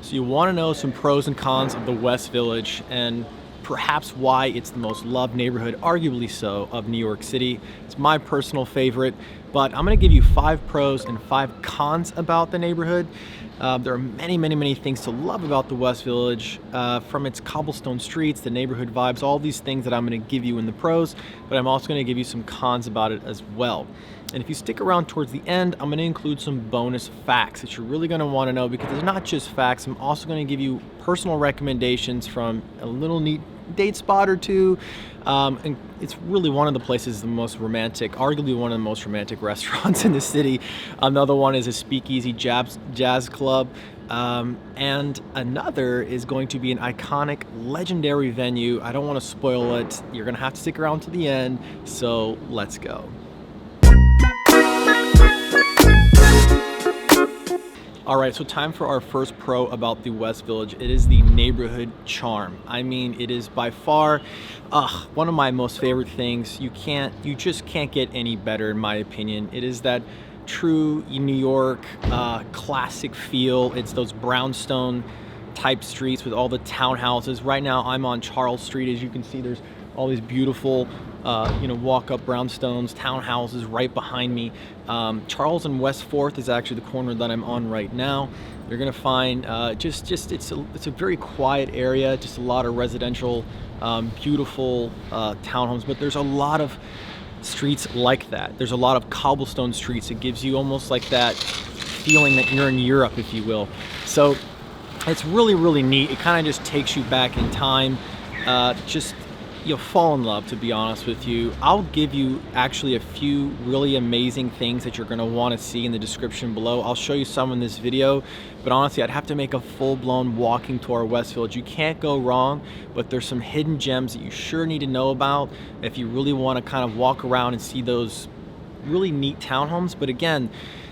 So you want to know some pros and cons of the West Village and perhaps why it's the most loved neighborhood, arguably so, of New York City. It's my personal favorite, but I'm going to give you 5 pros and 5 cons about the neighborhood. There are many things to love about the West Village, from its cobblestone streets, the neighborhood vibes, all these things that I'm going to give you in the pros, but I'm also going to give you some cons about it as well. And if you stick around towards the end, I'm going to include some bonus facts that you're really going to want to know, because it's not just facts. I'm also going to give you personal recommendations from a little neat date spot or two. And it's really one of the places, the most romantic, arguably one of the most romantic restaurants in the city. Another one is a speakeasy jazz club. And another is going to be an iconic, legendary venue. I don't want to spoil it. You're going to have to stick around to the end. So let's go. All right, so time for our first pro about the West Village. It is the neighborhood charm. I mean, it is by far one of my most favorite things. You just can't get any better, in my opinion. It is that true New York classic feel. It's those brownstone type streets with all the townhouses. Right now, I'm on Charles Street. As you can see, there's all these beautiful walk-up brownstones, townhouses right behind me. Charles and West 4th is actually the corner that I'm on right now. You're gonna find it's a very quiet area, just a lot of residential, beautiful townhomes. But there's a lot of streets like that. There's a lot of cobblestone streets. It gives you almost like that feeling that you're in Europe, if you will. So it's really neat. It kind of just takes you back in time. You'll fall in love, to be honest with you. I'll give you actually a few really amazing things that you're going to want to see in the description below. I'll show you some in this video, but honestly, I'd have to make a full-blown walking tour of West Village. You can't go wrong, but there's some hidden gems that you sure need to know about if you really want to kind of walk around and see those really neat townhomes. But again,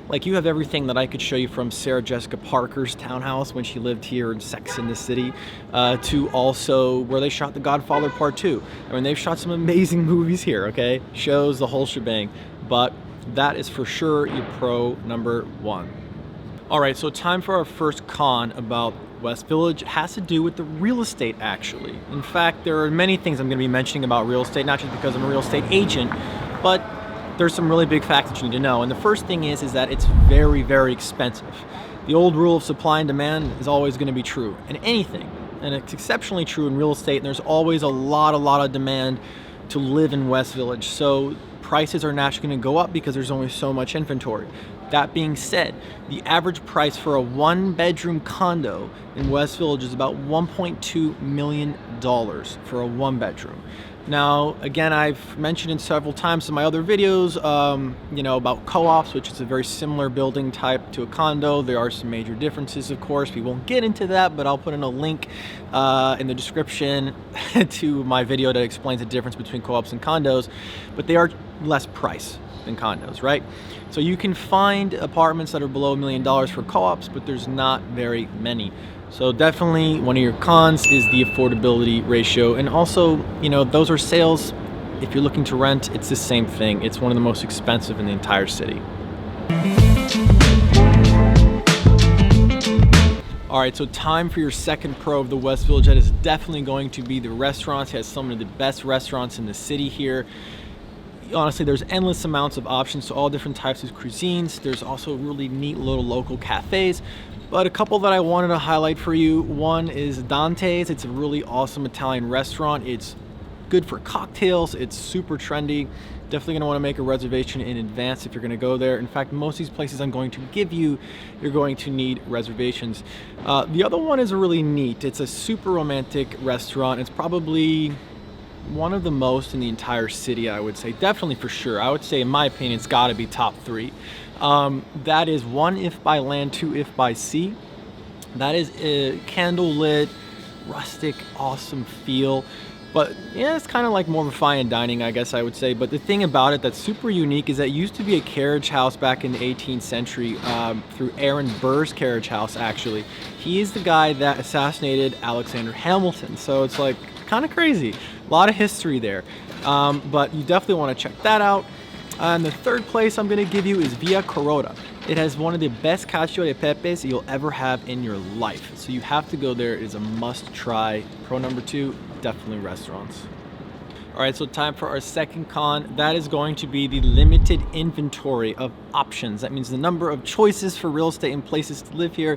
like, you have everything that I could show you, from Sarah Jessica Parker's townhouse when she lived here in Sex and the City, to also where they shot The Godfather Part 2. I mean, they've shot some amazing movies here, okay? Shows, the whole shebang. But that is for sure your pro number 1. All right, so time for our first con about West Village. It has to do with the real estate, actually. In fact, there are many things I'm going to be mentioning about real estate, not just because I'm a real estate agent, but there's some really big facts that you need to know. And the first thing is that it's very expensive. The old rule of supply and demand is always going to be true in anything, and it's exceptionally true in real estate. And there's always a lot of demand to live in West Village, so prices are naturally going to go up because there's only so much inventory. That being said, the average price for a 1-bedroom condo in West Village is about $1.2 million for a 1-bedroom. Now, again, I've mentioned it several times in my other videos, about co-ops, which is a very similar building type to a condo. There are some major differences, of course. We won't get into that, but I'll put in a link in the description to my video that explains the difference between co-ops and condos. But they are less price than condos, right? So you can find apartments that are below $1 million for co-ops, but there's not very many. So definitely one of your cons is the affordability ratio. And also, those are sales. If you're looking to rent, it's the same thing. It's one of the most expensive in the entire city. All right, so time for your second pro of the West Village. That is definitely going to be the restaurants. It has some of the best restaurants in the city here. Honestly, there's endless amounts of options to all different types of cuisines. There's also really neat little local cafes. But a couple that I wanted to highlight for you. One is Dante's. It's a really awesome Italian restaurant. It's good for cocktails. It's super trendy. Definitely going to want to make a reservation in advance if you're going to go there. In fact, most of these places I'm going to give you, you're going to need reservations. The other one is really neat. It's a super romantic restaurant. It's probably one of the most in the entire city, I would say. Definitely, for sure. I would say, in my opinion, it's got to be top 3. That is 1 If by Land, 2 If by Sea. That is a candlelit, rustic, awesome feel. But yeah, it's kind of like more of a fine dining, I guess I would say. But the thing about it that's super unique is that it used to be a carriage house back in the 18th century, through Aaron Burr's carriage house, actually. He is the guy that assassinated Alexander Hamilton. So it's like kind of crazy. A lot of history there. But you definitely want to check that out. And the third place I'm going to give you is Via Carota. It has one of the best Cacio de Pepes you'll ever have in your life. So you have to go there. It is a must try. Pro number 2, definitely restaurants. All right, so time for our second con. That is going to be the limited inventory of options. That means the number of choices for real estate and places to live here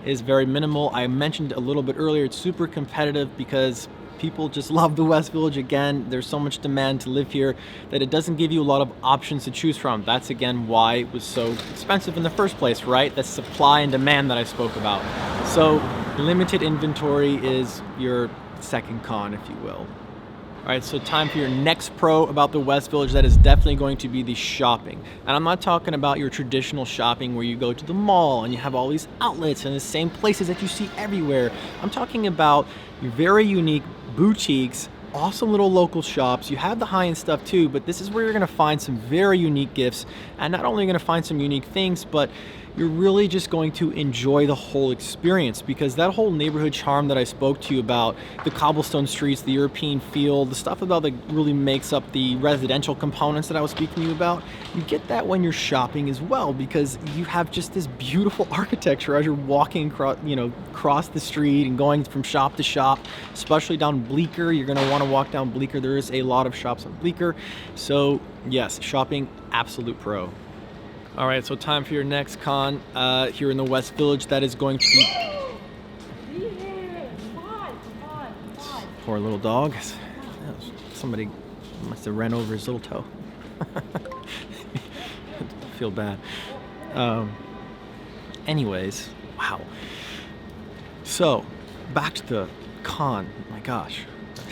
is very minimal. I mentioned a little bit earlier, it's super competitive because people just love the West Village. Again, there's so much demand to live here that it doesn't give you a lot of options to choose from. That's again why it was so expensive in the first place, right? That supply and demand that I spoke about. So limited inventory is your second con, if you will. All right, so time for your next pro about the West Village. That is definitely going to be the shopping. And I'm not talking about your traditional shopping where you go to the mall and you have all these outlets and the same places that you see everywhere. I'm talking about your very unique boutiques, awesome little local shops. You have the high-end stuff too, but this is where you're gonna find some very unique gifts. And not only are you gonna find some unique things, but you're really just going to enjoy the whole experience, because that whole neighborhood charm that I spoke to you about, the cobblestone streets, the European feel, the stuff about that really makes up the residential components that I was speaking to you about, you get that when you're shopping as well, because you have just this beautiful architecture as you're walking across the street and going from shop to shop, especially down Bleecker. You're gonna wanna walk down Bleecker. There is a lot of shops on Bleecker. So yes, shopping, absolute pro. All right, so time for your next con here in the West Village. That is going to be... Poor little dog. Somebody must have ran over his little toe. I feel bad. Anyways, wow. So, back to the con. My gosh.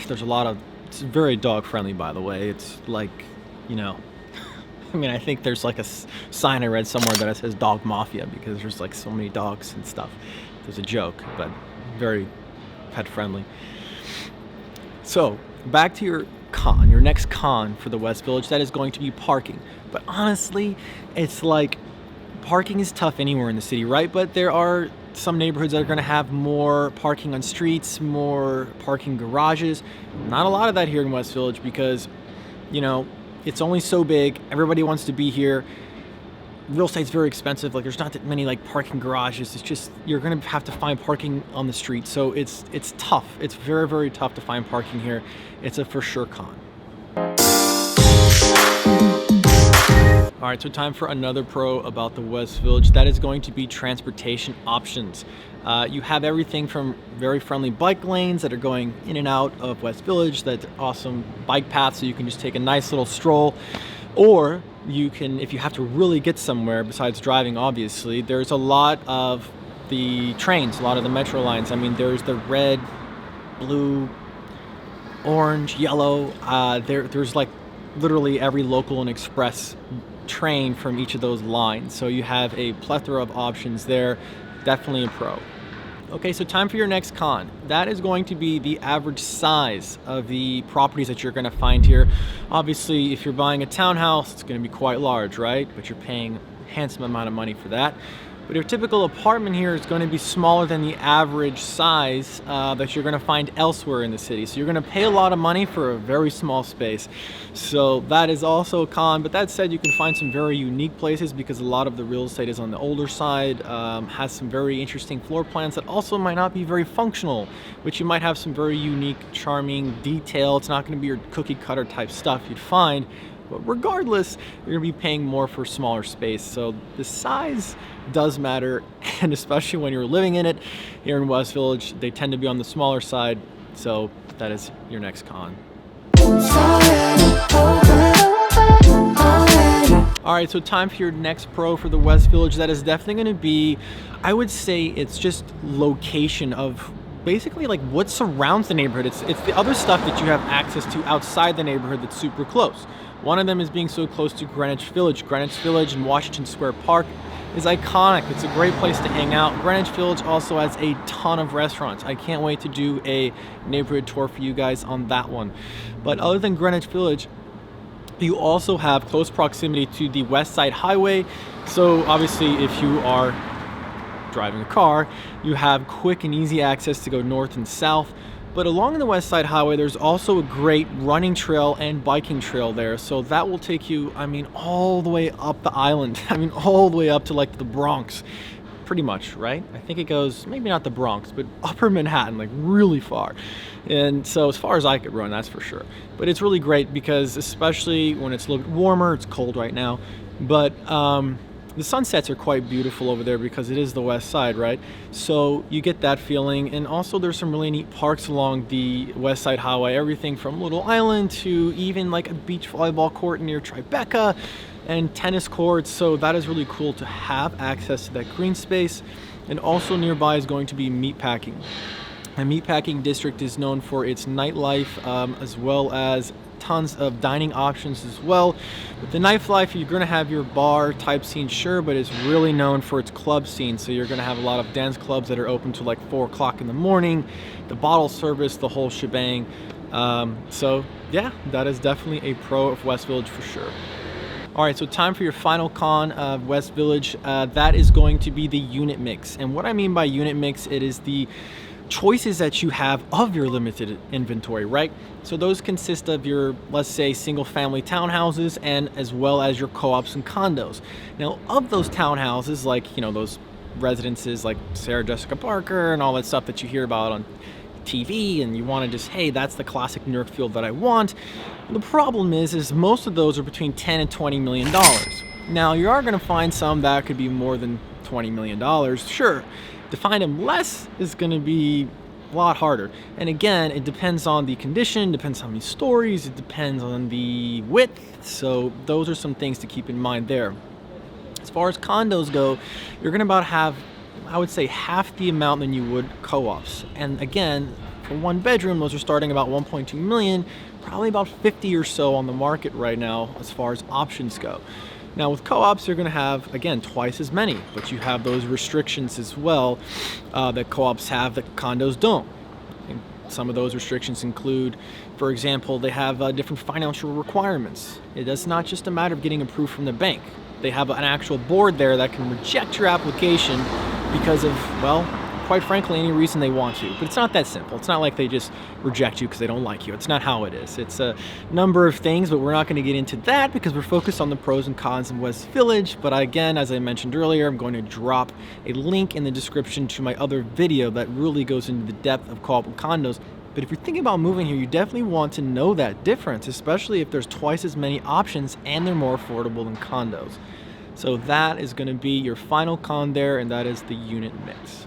There's a lot of... It's very dog friendly, by the way. It's like, I mean, I think there's like a sign I read somewhere that says dog mafia because there's like so many dogs and stuff. There's a joke, but very pet friendly. So back to your con, your next con for the West Village. That is going to be parking. But honestly, it's like parking is tough anywhere in the city, right? But there are some neighborhoods that are going to have more parking on streets, more parking garages. Not a lot of that here in West Village because, it's only so big. Everybody wants to be here. Real estate's very expensive. Like there's not that many like parking garages. It's just you're gonna have to find parking on the street. So it's tough. It's very, very tough to find parking here. It's a for sure con. All right, so time for another pro about the West Village. That is going to be transportation options. You have everything from very friendly bike lanes that are going in and out of West Village, that's awesome bike paths so you can just take a nice little stroll. Or you can, if you have to really get somewhere besides driving, obviously, there's a lot of the trains, a lot of the metro lines. I mean, there's the red, blue, orange, yellow. There's like literally every local and express train from each of those lines. So you have a plethora of options there. Definitely a pro. Okay, so time for your next con. That is going to be the average size of the properties that you're going to find here. Obviously, if you're buying a townhouse, it's going to be quite large, right? But you're paying a handsome amount of money for that. But your typical apartment here is going to be smaller than the average size that you're going to find elsewhere in the city. So you're going to pay a lot of money for a very small space. So that is also a con. But that said, you can find some very unique places because a lot of the real estate is on the older side, has some very interesting floor plans that also might not be very functional, which you might have some very unique, charming detail. It's not going to be your cookie cutter type stuff you'd find. But regardless, you're gonna be paying more for smaller space. So the size does matter, and especially when you're living in it here in West Village, they tend to be on the smaller side. So that is your next con. All right, so time for your next pro for the West Village. That is definitely gonna be, I would say it's just location of basically like what surrounds the neighborhood. It's the other stuff that you have access to outside the neighborhood that's super close. One of them is being so close to Greenwich Village. Greenwich Village and Washington Square Park is iconic. It's a great place to hang out. Greenwich Village also has a ton of restaurants. I can't wait to do a neighborhood tour for you guys on that one. But other than Greenwich Village, you also have close proximity to the West Side Highway. So obviously if you are driving a car, you have quick and easy access to go north and south. But along the West Side Highway, there's also a great running trail and biking trail there. So that will take you, I mean, all the way up the island. I mean, all the way up to like the Bronx, pretty much, right? I think it goes, maybe not the Bronx, but upper Manhattan, like really far. And so as far as I could run, that's for sure. But it's really great because especially when it's a little bit warmer, it's cold right now, but the sunsets are quite beautiful over there because it is the West Side, right? So you get that feeling. And also there's some really neat parks along the West Side Highway, everything from Little Island to even like a beach volleyball court near Tribeca and tennis courts. So that is really cool to have access to that green space. And also nearby is going to be meatpacking. The meatpacking district is known for its nightlife as well as tons of dining options as well. With the nightlife, you're going to have your bar type scene, sure, but it's really known for its club scene. So you're going to have a lot of dance clubs that are open to like 4 o'clock in the morning, the bottle service, the whole shebang. So yeah, that is definitely a pro of West Village for sure. All right, so time for your final con of West Village. That is going to be the unit mix. And what I mean by unit mix, it is the choices that you have of your limited inventory, right? So those consist of your, let's say, single family townhouses and as well as your co-ops and condos. Now, of those townhouses, like, you know, those residences like Sarah Jessica Parker and all that stuff that you hear about on TV, and you want to just, hey, that's the classic New York feel that I want. The problem is most of those are between 10 and 20 million dollars. Now, you are going to find some that could be more than 20 million dollars, sure. To find them less is going to be a lot harder. And again, it depends on the condition, depends on how many stories, it depends on the width. So those are some things to keep in mind there. As far as condos go, you're going to about have, I would say, half the amount than you would co-ops. And again, for 1 bedroom, those are starting about 1.2 million, probably about 50 or so on the market right now as far as options go. Now with co-ops, you're going to have, again, twice as many, but you have those restrictions as well that co-ops have that condos don't. And some of those restrictions include, for example, they have different financial requirements. It is not just a matter of getting approved from the bank. They have an actual board there that can reject your application because of, well, quite frankly, any reason they want to. But it's not that simple. It's not like they just reject you because they don't like you. It's not how it is. It's a number of things, but we're not going to get into that because we're focused on the pros and cons in West Village. But again, as I mentioned earlier, I'm going to drop a link in the description to my other video that really goes into the depth of co-op and condos. But if you're thinking about moving here, you definitely want to know that difference, especially if there's twice as many options and they're more affordable than condos. So that is going to be your final con there, and that is the unit mix.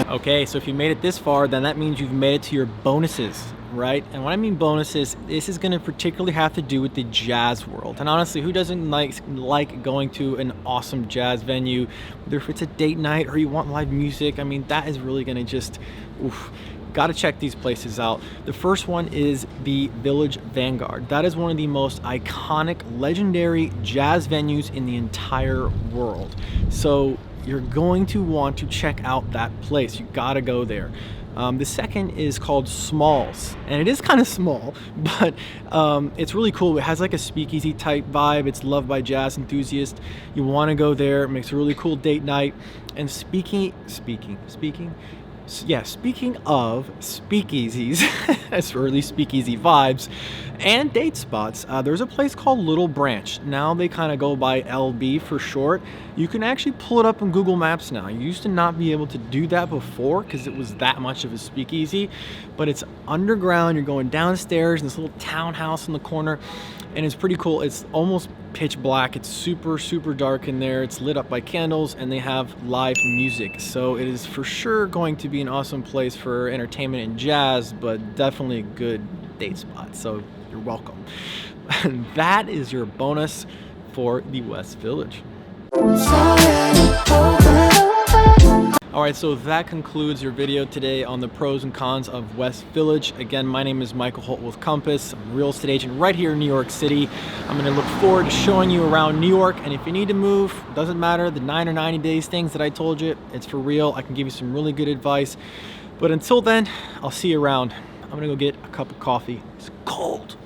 Okay, so if you made it this far, then that means you've made it to your bonuses, right? And when I mean bonuses, this is going to particularly have to do with the jazz world. And honestly, who doesn't like going to an awesome jazz venue, whether if it's a date night or you want live music? I mean, that is really going to just, oof. Got to check these places out. The first one is the Village Vanguard. That is one of the most iconic, legendary jazz venues in the entire world. So you're going to want to check out that place. You got to go there. The second is called Smalls, and it is kind of small, but it's really cool. It has like a speakeasy type vibe. It's loved by jazz enthusiasts. You want to go there. It makes a really cool date night. And speaking of speakeasies, it's early speakeasy vibes and date spots, there's a place called Little Branch. Now they kind of go by LB for short. You can actually pull it up on Google Maps now. You used to not be able to do that before because it was that much of a speakeasy, but it's underground. You're going downstairs in this little townhouse in the corner, and it's pretty cool. It's almost pitch black. It's super, super dark in there. It's lit up by candles, and they have live music. So it is for sure going to be an awesome place for entertainment and jazz, but definitely a good date spot. So you're welcome. And that is your bonus for the West Village. Alright, so that concludes your video today on the pros and cons of West Village. Again, my name is Michael Holt with Compass. I'm a real estate agent right here in New York City. I'm going to look forward to showing you around New York, and if you need to move, doesn't matter, the 9 or 90 days things that I told you, it's for real. I can give you some really good advice. But until then, I'll see you around. I'm going to go get a cup of coffee. It's cold.